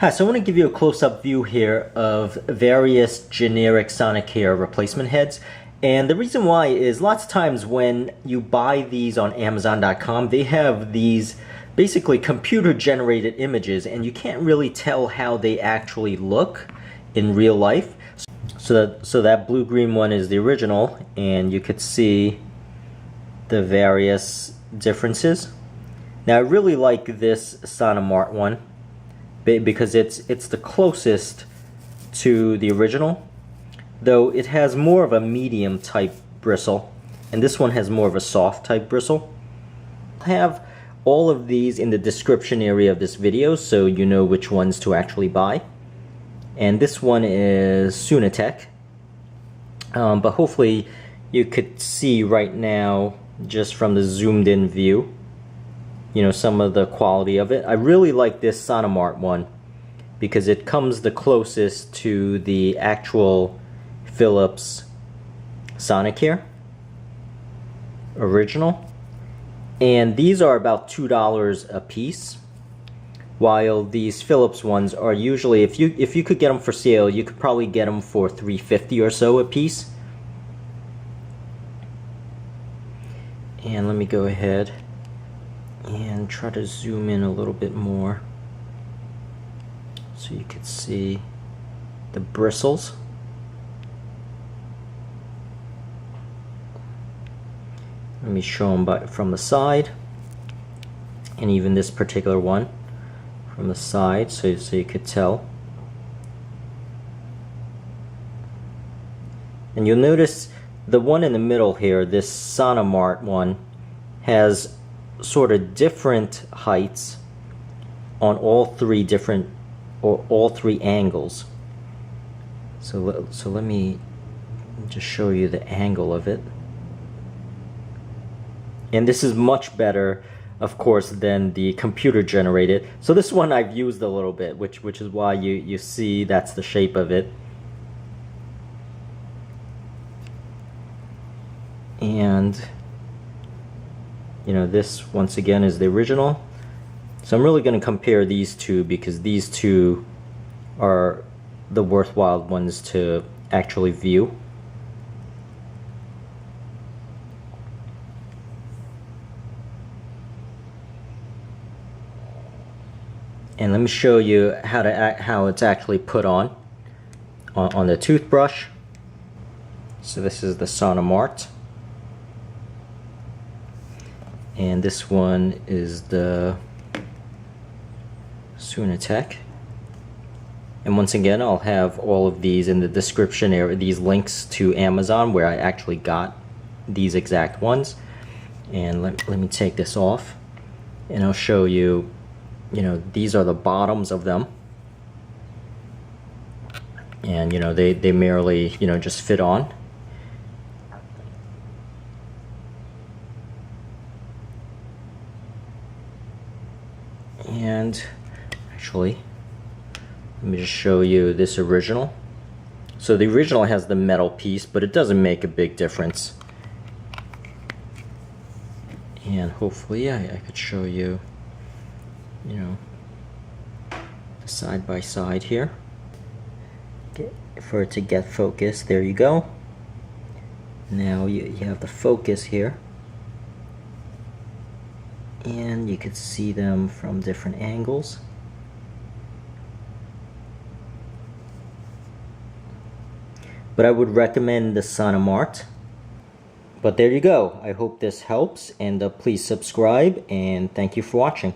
Hi, so I want to give you a close-up view here of various generic Sonicare replacement heads. And the reason why is lots of times when you buy these on Amazon.com, they have these basically computer-generated images and you can't really tell how they actually look in real life. So that blue-green one is the original, and you could see the various differences. Now I really like this Sonimart one because it's the closest to the original, though it has more of a medium type bristle and this one has more of a soft type bristle. I have all of these in the description area of this video so you know which ones to actually buy. And this one is Sonitech, but hopefully you could see right now just from the zoomed in view, you know, some of the quality of it. I really like this Sonimart one because it comes the closest to the actual Philips Sonicare original. And these are about $2 a piece, while these Philips ones are usually, if you could get them for sale, you could probably get them for $3.50 or so a piece. And let me go ahead and try to zoom in a little bit more so you can see the bristles. Let me show them from the side, and even this particular one from the side so you could tell. And you'll notice the one in the middle here, this Sonimart one, has sort of different heights on all three angles. So let me just show you the angle of it. And this is much better, of course, than the computer generated. So this one I've used a little bit, which is why you see that's the shape of it. And you know, this once again is the original. So I'm really going to compare these two because these two are the worthwhile ones to actually view. And let me show you how it's actually put on the toothbrush. So this is the Sonimart, and this one is the Sonitech. And once again, I'll have all of these in the description area, these links to Amazon where I actually got these exact ones. And let me take this off and I'll show you, you know, these are the bottoms of them. And you know, they merely, you know, just fit on. And actually, let me just show you this original. So the original has the metal piece, but it doesn't make a big difference. And hopefully I could show you, you know, the side by side here. For it to get focused, there you go. Now you have the focus here. And you can see them from different angles. But I would recommend the Sonimart. But there you go. I hope this helps, and please subscribe, and thank you for watching.